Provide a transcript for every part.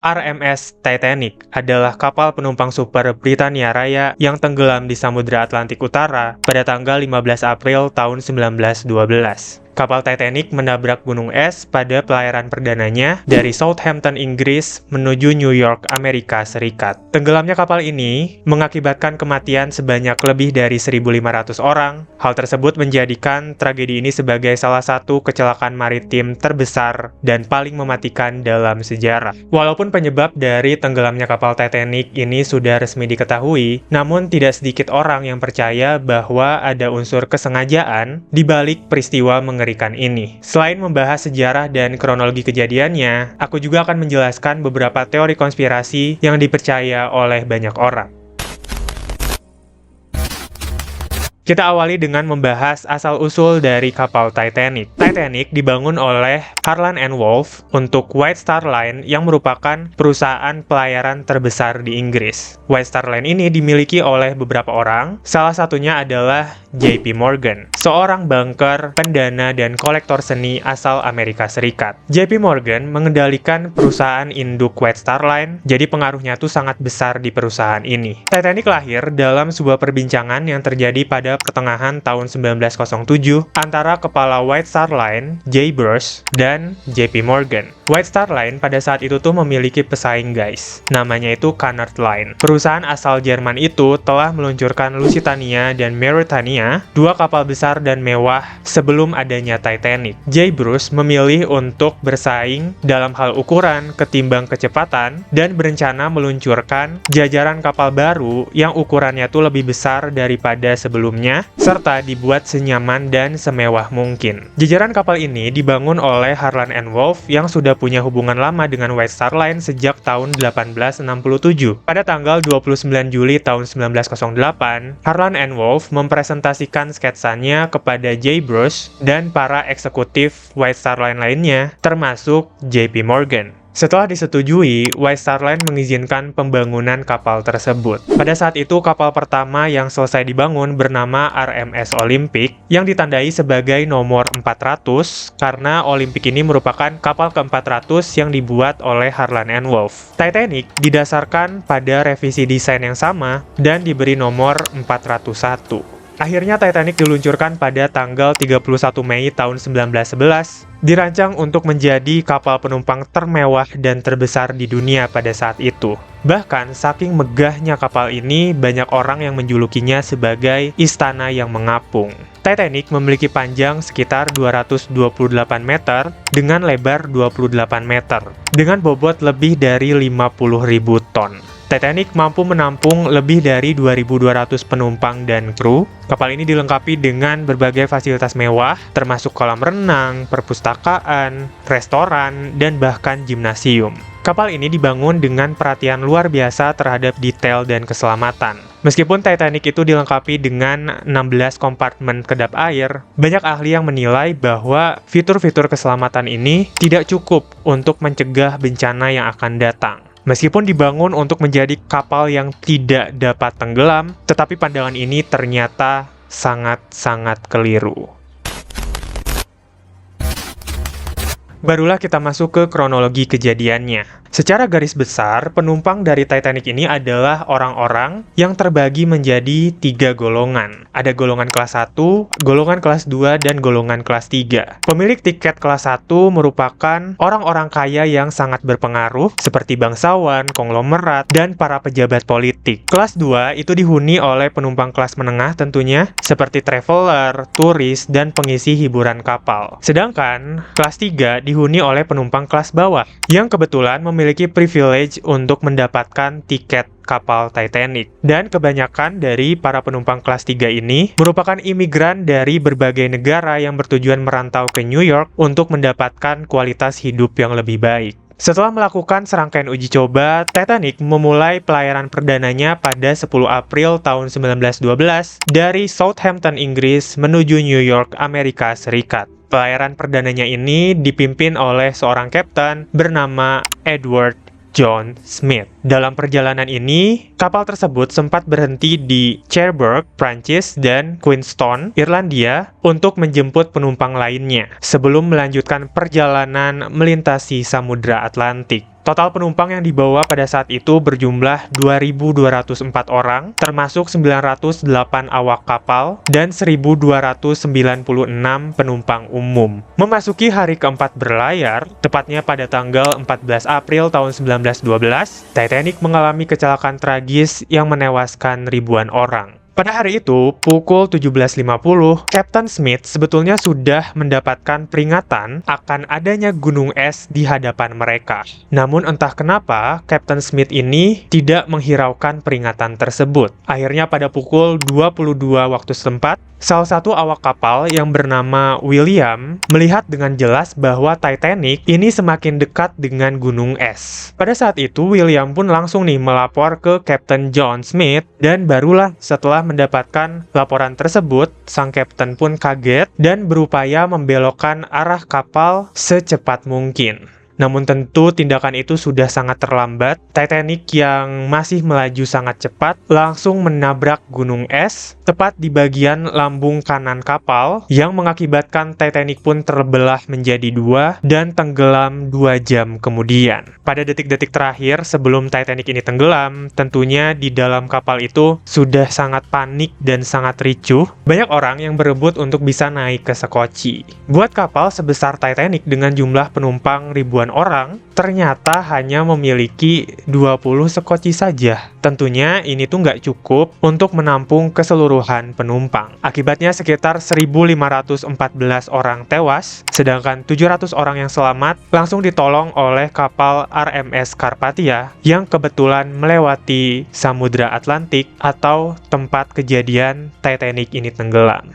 RMS Titanic adalah kapal penumpang super Britania Raya yang tenggelam di Samudra Atlantik Utara pada tanggal 15 April tahun 1912. Kapal Titanic menabrak gunung es pada pelayaran perdananya dari Southampton, Inggris menuju New York, Amerika Serikat. Tenggelamnya kapal ini mengakibatkan kematian sebanyak lebih dari 1.500 orang. Hal tersebut menjadikan tragedi ini sebagai salah satu kecelakaan maritim terbesar dan paling mematikan dalam sejarah. Walaupun penyebab dari tenggelamnya kapal Titanic ini sudah resmi diketahui, namun tidak sedikit orang yang percaya bahwa ada unsur kesengajaan di balik peristiwa mengerikan ini. Selain membahas sejarah dan kronologi kejadiannya, aku juga akan menjelaskan beberapa teori konspirasi yang dipercaya oleh banyak orang. Kita awali dengan membahas asal-usul dari kapal Titanic. Titanic dibangun oleh Harland and Wolff untuk White Star Line yang merupakan perusahaan pelayaran terbesar di Inggris. White Star Line ini dimiliki oleh beberapa orang, salah satunya adalah JP Morgan, seorang banker, pendana, dan kolektor seni asal Amerika Serikat. JP Morgan mengendalikan perusahaan induk White Star Line, jadi pengaruhnya tuh sangat besar di perusahaan ini. Titanic lahir dalam sebuah perbincangan yang terjadi pada pertengahan tahun 1907 antara kepala White Star Line, J. Bruce, dan JP Morgan. White Star Line pada saat itu tuh memiliki pesaing guys, namanya itu Cunard Line. Perusahaan asal Jerman itu telah meluncurkan Lusitania dan Mauretania, dua kapal besar dan mewah sebelum adanya Titanic. J. Bruce memilih untuk bersaing dalam hal ukuran ketimbang kecepatan dan berencana meluncurkan jajaran kapal baru yang ukurannya tuh lebih besar daripada sebelumnya, serta dibuat senyaman dan semewah mungkin. Jajaran kapal ini dibangun oleh Harland and Wolff yang sudah punya hubungan lama dengan White Star Line sejak tahun 1867. Pada tanggal 29 Juli tahun 1908, Harland and Wolff mempresentasikan sketsanya kepada J. Bruce dan para eksekutif White Star Line lainnya, termasuk JP Morgan. Setelah disetujui, White Star Line mengizinkan pembangunan kapal tersebut. Pada saat itu, kapal pertama yang selesai dibangun bernama RMS Olympic yang ditandai sebagai nomor 400 karena Olympic ini merupakan kapal ke-400 yang dibuat oleh Harland and Wolff. Titanic didasarkan pada revisi desain yang sama dan diberi nomor 401. Akhirnya Titanic diluncurkan pada tanggal 31 Mei tahun 1911, dirancang untuk menjadi kapal penumpang termewah dan terbesar di dunia pada saat itu. Bahkan, saking megahnya kapal ini, banyak orang yang menjulukinya sebagai istana yang mengapung. Titanic memiliki panjang sekitar 228 meter dengan lebar 28 meter, dengan bobot lebih dari 50.000 ton. Titanic mampu menampung lebih dari 2.200 penumpang dan kru. Kapal ini dilengkapi dengan berbagai fasilitas mewah, termasuk kolam renang, perpustakaan, restoran, dan bahkan gimnasium. Kapal ini dibangun dengan perhatian luar biasa terhadap detail dan keselamatan. Meskipun Titanic itu dilengkapi dengan 16 kompartemen kedap air, banyak ahli yang menilai bahwa fitur-fitur keselamatan ini tidak cukup untuk mencegah bencana yang akan datang. Meskipun dibangun untuk menjadi kapal yang tidak dapat tenggelam, tetapi pandangan ini ternyata sangat-sangat keliru. Barulah kita masuk ke kronologi kejadiannya. Secara garis besar, penumpang dari Titanic ini adalah orang-orang yang terbagi menjadi 3 golongan. Ada golongan kelas 1, golongan kelas 2, dan golongan kelas 3. Pemilik tiket kelas 1 merupakan orang-orang kaya yang sangat berpengaruh, seperti bangsawan, konglomerat, dan para pejabat politik. Kelas 2 itu dihuni oleh penumpang kelas menengah tentunya, seperti traveler, turis, dan pengisi hiburan kapal. Sedangkan, kelas 3 dihuni oleh penumpang kelas bawah, yang kebetulan memiliki privilege untuk mendapatkan tiket kapal Titanic. Dan kebanyakan dari para penumpang kelas 3 ini merupakan imigran dari berbagai negara yang bertujuan merantau ke New York untuk mendapatkan kualitas hidup yang lebih baik. Setelah melakukan serangkaian uji coba, Titanic memulai pelayaran perdananya pada 10 April tahun 1912 dari Southampton, Inggris menuju New York, Amerika Serikat. Pelayaran perdananya ini dipimpin oleh seorang kapten bernama Edward John Smith. Dalam perjalanan ini, kapal tersebut sempat berhenti di Cherbourg, Prancis, dan Queenstown, Irlandia, untuk menjemput penumpang lainnya sebelum melanjutkan perjalanan melintasi Samudra Atlantik. Total penumpang yang dibawa pada saat itu berjumlah 2.204 orang, termasuk 908 awak kapal dan 1.296 penumpang umum. Memasuki hari keempat berlayar, tepatnya pada tanggal 14 April tahun 1912, Titanic mengalami kecelakaan tragis yang menewaskan ribuan orang. Pada hari itu, pukul 17.50, Captain Smith sebetulnya sudah mendapatkan peringatan akan adanya gunung es di hadapan mereka. Namun entah kenapa, Captain Smith ini tidak menghiraukan peringatan tersebut. Akhirnya pada pukul 22 waktu setempat, salah satu awak kapal yang bernama William melihat dengan jelas bahwa Titanic ini semakin dekat dengan gunung es. Pada saat itu, William pun langsung melapor ke Captain John Smith, dan barulah setelah mendapatkan laporan tersebut, sang kapten pun kaget dan berupaya membelokkan arah kapal secepat mungkin. Namun tentu tindakan itu sudah sangat terlambat. Titanic yang masih melaju sangat cepat langsung menabrak gunung es tepat di bagian lambung kanan kapal, yang mengakibatkan Titanic pun terbelah menjadi dua dan tenggelam 2 jam kemudian. Pada detik-detik terakhir sebelum Titanic ini tenggelam, tentunya di dalam kapal itu sudah sangat panik dan sangat ricuh. Banyak orang yang berebut untuk bisa naik ke sekoci. Buat kapal sebesar Titanic dengan jumlah penumpang ribuan orang, ternyata hanya memiliki 20 sekoci saja. Tentunya ini tuh nggak cukup untuk menampung keseluruhan penumpang. Akibatnya sekitar 1.514 orang tewas, sedangkan 700 orang yang selamat langsung ditolong oleh kapal RMS Carpathia yang kebetulan melewati Samudra Atlantik atau tempat kejadian Titanic ini tenggelam.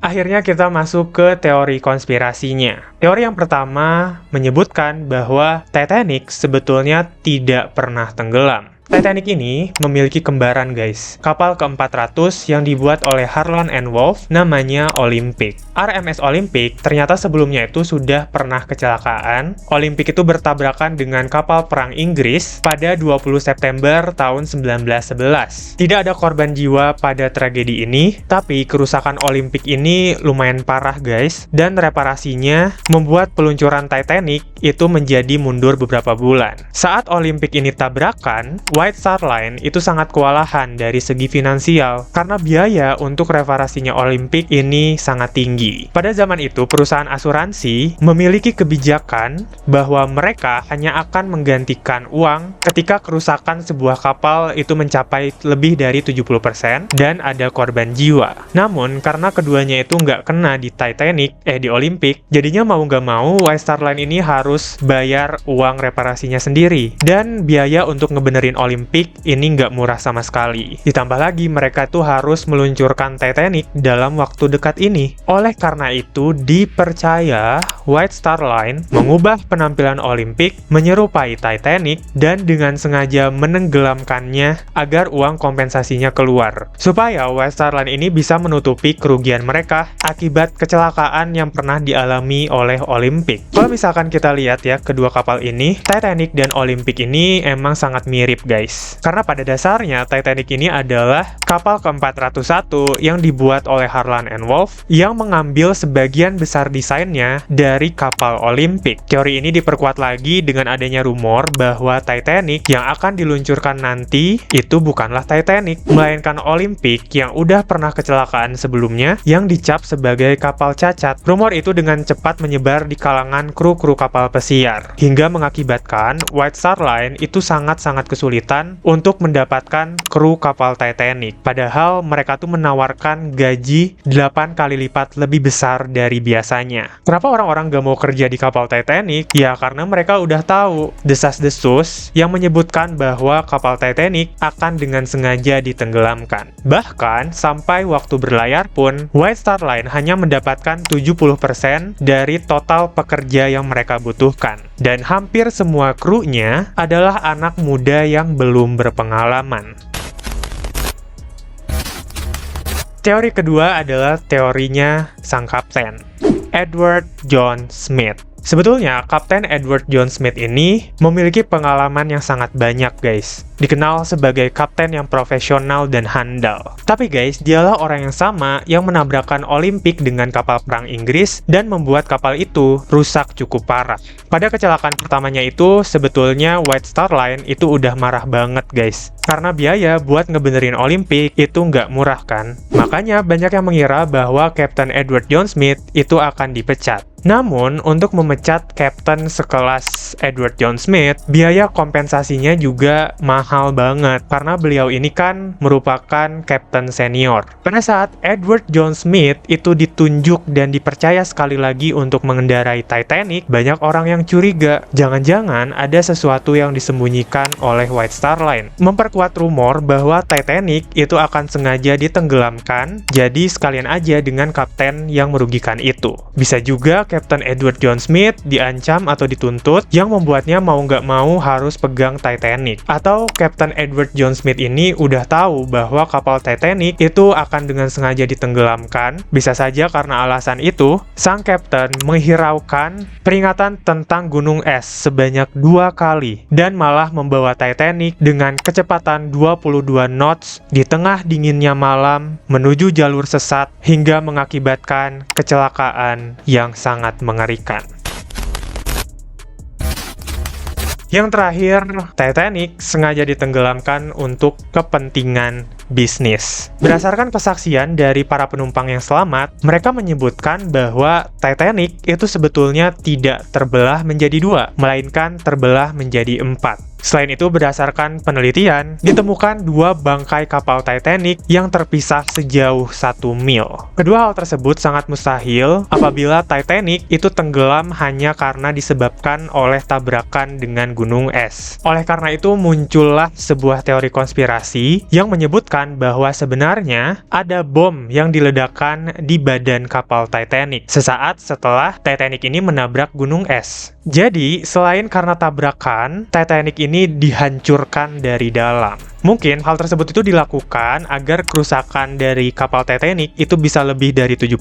Akhirnya kita masuk ke teori konspirasinya. Teori yang pertama menyebutkan bahwa Titanic sebetulnya tidak pernah tenggelam. Titanic ini memiliki kembaran guys. Kapal ke-400 yang dibuat oleh Harland and Wolff namanya Olympic. RMS Olympic ternyata sebelumnya itu sudah pernah kecelakaan. Olympic itu bertabrakan dengan kapal perang Inggris pada 20 September tahun 1911. Tidak ada korban jiwa pada tragedi ini, tapi kerusakan Olympic ini lumayan parah guys, dan reparasinya membuat peluncuran Titanic itu menjadi mundur beberapa bulan. Saat Olympic ini tabrakan, White Star Line itu sangat kewalahan dari segi finansial karena biaya untuk reparasinya Olympic ini sangat tinggi. Pada zaman itu, perusahaan asuransi memiliki kebijakan bahwa mereka hanya akan menggantikan uang ketika kerusakan sebuah kapal itu mencapai lebih dari 70% dan ada korban jiwa. Namun, karena keduanya itu nggak kena di di Olympic, jadinya mau nggak mau, White Star Line ini harus bayar uang reparasinya sendiri. Dan biaya untuk ngebenerin Olympic ini nggak murah sama sekali. Ditambah lagi mereka tuh harus meluncurkan Titanic dalam waktu dekat ini. Oleh karena itu dipercaya White Star Line mengubah penampilan Olympic menyerupai Titanic dan dengan sengaja menenggelamkannya agar uang kompensasinya keluar. Supaya White Star Line ini bisa menutupi kerugian mereka akibat kecelakaan yang pernah dialami oleh Olympic. Kalau misalkan kita lihat ya, kedua kapal ini, Titanic dan Olympic ini emang sangat mirip guys. Karena pada dasarnya Titanic ini adalah kapal ke-401 yang dibuat oleh Harland and Wolff yang mengambil sebagian besar desainnya dari kapal Olympic. Teori ini diperkuat lagi dengan adanya rumor bahwa Titanic yang akan diluncurkan nanti itu bukanlah Titanic, melainkan Olympic yang udah pernah kecelakaan sebelumnya yang dicap sebagai kapal cacat. Rumor itu dengan cepat menyebar di kalangan kru-kru kapal pesiar hingga mengakibatkan White Star Line itu sangat-sangat kesulitan untuk mendapatkan kru kapal Titanic. Padahal mereka tuh menawarkan gaji 8 kali lipat lebih besar dari biasanya. Kenapa orang-orang gak mau kerja di kapal Titanic? Ya karena mereka udah tahu desas-desus yang menyebutkan bahwa kapal Titanic akan dengan sengaja ditenggelamkan. Bahkan sampai waktu berlayar pun White Star Line hanya mendapatkan 70% dari total pekerja yang mereka butuhkan. Dan hampir semua krunya adalah anak muda yang belum berpengalaman. Teori kedua adalah teorinya sang kapten, Edward John Smith. Sebetulnya, Kapten Edward John Smith ini memiliki pengalaman yang sangat banyak, guys. Dikenal sebagai kapten yang profesional dan handal. Tapi guys, dialah orang yang sama yang menabrakkan Olimpik dengan kapal perang Inggris dan membuat kapal itu rusak cukup parah. Pada kecelakaan pertamanya itu, sebetulnya White Star Line itu udah marah banget, guys. Karena biaya buat ngebenerin Olimpik itu nggak murah kan. Makanya banyak yang mengira bahwa Kapten Edward John Smith itu akan dipecat. Namun, untuk memecat kapten sekelas Edward John Smith, biaya kompensasinya juga mahal banget, karena beliau ini kan merupakan kapten senior. Pada saat Edward John Smith itu ditunjuk dan dipercaya sekali lagi untuk mengendarai Titanic, banyak orang yang curiga, jangan-jangan ada sesuatu yang disembunyikan oleh White Star Line. Memperkuat rumor bahwa Titanic itu akan sengaja ditenggelamkan, jadi sekalian aja dengan kapten yang merugikan itu. Bisa juga Kapten Edward John Smith diancam atau dituntut yang membuatnya mau nggak mau harus pegang Titanic. Atau Kapten Edward John Smith ini udah tahu bahwa kapal Titanic itu akan dengan sengaja ditenggelamkan. Bisa saja karena alasan itu, sang kapten menghiraukan peringatan tentang gunung es sebanyak 2 kali dan malah membawa Titanic dengan kecepatan 22 knots di tengah dinginnya malam menuju jalur sesat hingga mengakibatkan kecelakaan yang sangat mengerikan. Yang terakhir, Titanic sengaja ditenggelamkan untuk kepentingan bisnis. Berdasarkan kesaksian dari para penumpang yang selamat, mereka menyebutkan bahwa Titanic itu sebetulnya tidak terbelah menjadi 2, melainkan terbelah menjadi 4. Selain itu, berdasarkan penelitian, ditemukan 2 bangkai kapal Titanic yang terpisah sejauh 1 mil. Kedua hal tersebut sangat mustahil apabila Titanic itu tenggelam hanya karena disebabkan oleh tabrakan dengan gunung es. Oleh karena itu, muncullah sebuah teori konspirasi yang menyebutkan bahwa sebenarnya ada bom yang diledakkan di badan kapal Titanic sesaat setelah Titanic ini menabrak gunung es. Jadi, selain karena tabrakan, Titanic ini dihancurkan dari dalam. Mungkin hal tersebut itu dilakukan agar kerusakan dari kapal Titanic itu bisa lebih dari 70%,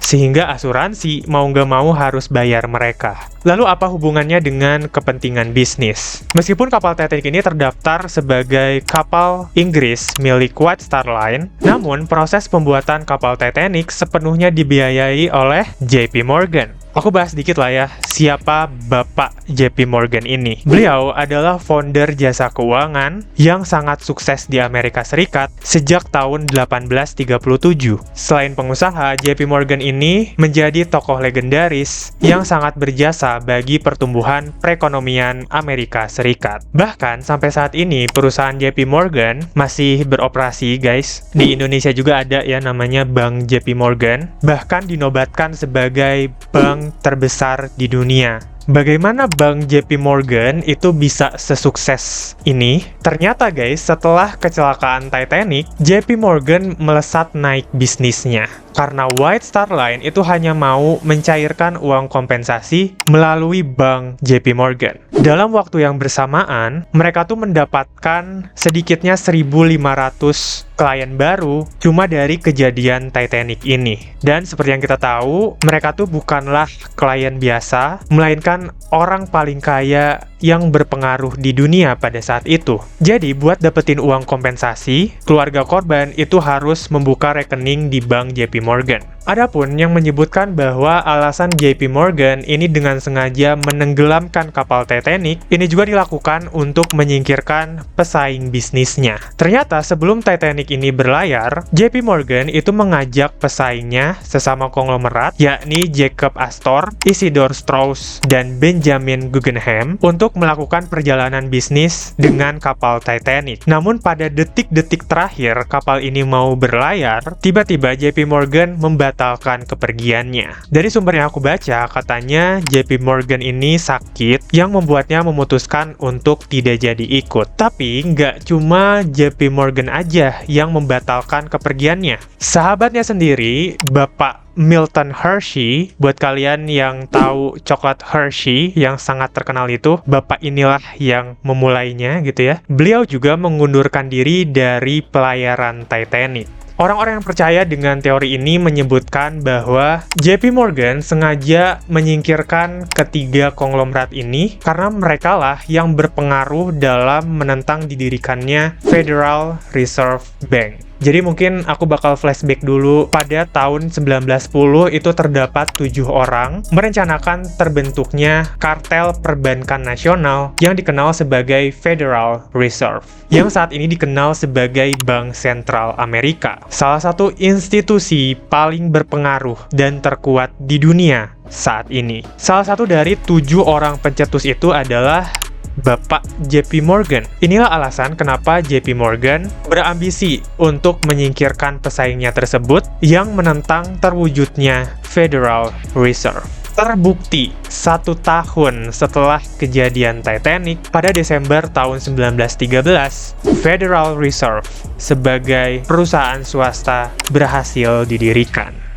sehingga asuransi mau nggak mau harus bayar mereka. Lalu apa hubungannya dengan kepentingan bisnis? Meskipun kapal Titanic ini terdaftar sebagai kapal Inggris milik White Star Line, namun proses pembuatan kapal Titanic sepenuhnya dibiayai oleh JP Morgan. Aku bahas dikit lah ya, siapa Bapak JP Morgan ini. Beliau adalah founder jasa keuangan yang sangat sukses di Amerika Serikat sejak tahun 1837. Selain pengusaha, JP Morgan ini menjadi tokoh legendaris yang sangat berjasa bagi pertumbuhan perekonomian Amerika Serikat. Bahkan sampai saat ini, perusahaan JP Morgan masih beroperasi, guys. Di Indonesia juga ada ya namanya Bank JP Morgan, bahkan dinobatkan sebagai bank terbesar di dunia. Bagaimana Bank JP Morgan itu bisa sesukses ini? Ternyata guys, setelah kecelakaan Titanic, JP Morgan melesat naik bisnisnya. Karena White Star Line itu hanya mau mencairkan uang kompensasi melalui Bank JP Morgan. Dalam waktu yang bersamaan, mereka tuh mendapatkan sedikitnya 1.500 klien baru cuma dari kejadian Titanic ini. Dan seperti yang kita tahu, mereka tuh bukanlah klien biasa, melainkan orang paling kaya yang berpengaruh di dunia pada saat itu. Jadi, buat dapetin uang kompensasi, keluarga korban itu harus membuka rekening di Bank JP Morgan. Adapun yang menyebutkan bahwa alasan JP Morgan ini dengan sengaja menenggelamkan kapal Titanic, ini juga dilakukan untuk menyingkirkan pesaing bisnisnya. Ternyata sebelum Titanic ini berlayar, JP Morgan itu mengajak pesaingnya sesama konglomerat, yakni Jacob Astor, Isidore Straus, dan Benjamin Guggenheim untuk melakukan perjalanan bisnis dengan kapal Titanic. Namun pada detik-detik terakhir kapal ini mau berlayar, tiba-tiba JP Morgan membatalkan kepergiannya. Dari sumber yang aku baca, katanya JP Morgan ini sakit yang membuatnya memutuskan untuk tidak jadi ikut. Tapi nggak cuma JP Morgan aja yang membatalkan kepergiannya. Sahabatnya sendiri, Bapak Milton Hershey, buat kalian yang tahu coklat Hershey yang sangat terkenal itu, bapak inilah yang memulainya gitu ya. Beliau juga mengundurkan diri dari pelayaran Titanic. Orang-orang yang percaya dengan teori ini menyebutkan bahwa JP Morgan sengaja menyingkirkan ketiga konglomerat ini karena merekalah yang berpengaruh dalam menentang didirikannya Federal Reserve Bank. Jadi mungkin aku bakal flashback dulu. Pada tahun 1910 itu terdapat 7 orang merencanakan terbentuknya kartel perbankan nasional yang dikenal sebagai Federal Reserve, yang saat ini dikenal sebagai Bank Sentral Amerika, salah satu institusi paling berpengaruh dan terkuat di dunia saat ini. Salah satu dari 7 orang pencetus itu adalah Bapak JP Morgan. Inilah alasan kenapa JP Morgan berambisi untuk menyingkirkan pesaingnya tersebut yang menentang terwujudnya Federal Reserve. Terbukti 1 tahun setelah kejadian Titanic pada Desember tahun 1913, Federal Reserve sebagai perusahaan swasta berhasil didirikan.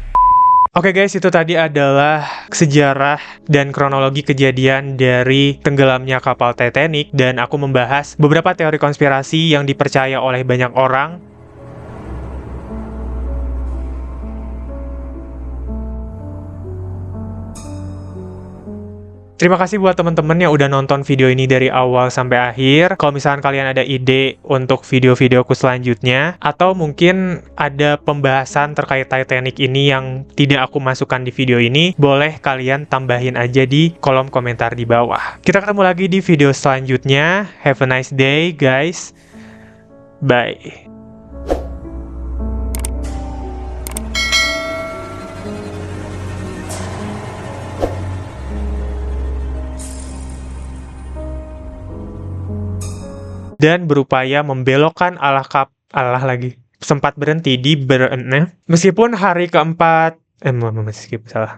Oke guys, itu tadi adalah sejarah dan kronologi kejadian dari tenggelamnya kapal Titanic, dan aku membahas beberapa teori konspirasi yang dipercaya oleh banyak orang. Terima kasih buat teman-teman yang udah nonton video ini dari awal sampai akhir. Kalau misalkan kalian ada ide untuk video-videoku selanjutnya, atau mungkin ada pembahasan terkait Titanic ini yang tidak aku masukkan di video ini, boleh kalian tambahin aja di kolom komentar di bawah. Kita ketemu lagi di video selanjutnya. Have a nice day, guys. Bye. Dan berupaya membelokkan Allah lagi. Sempat berhenti di meskipun hari keempat, skip salah.